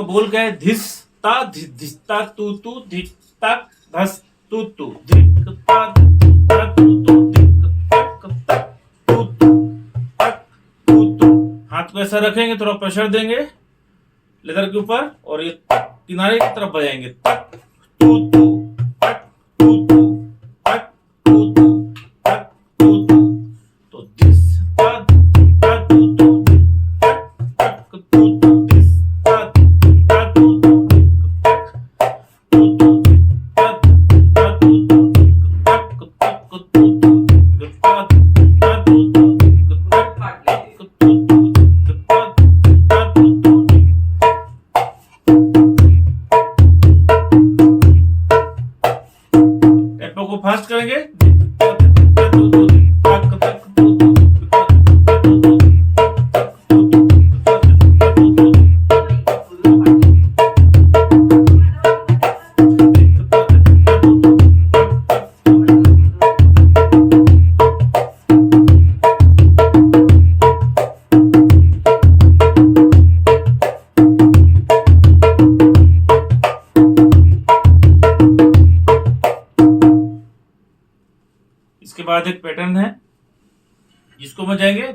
बोल गए धिस ता धिस्ता तू तू धिक तक धस तू तू धिक ता ता तू तू धिक तक तक तू तू तक तू तू। हाथ को ऐसा रखेंगे, थोड़ा प्रेशर देंगे लेदर के ऊपर और ये किनारे की तरफ बजाएंगे तक तू तू तक तू तू तक तू तू तक तू तू। तो धिस ता ता तू तू तक तक तू तू धिस ता ता तू तू तक तू तू तक ता तू तू तक तक तू तू ता ता तू तू तक तक तू तू ता ता तू तू। टेम्पो को फास्ट करेंगे इसके बाद एक पैटर्न है जिसको बजाएंगे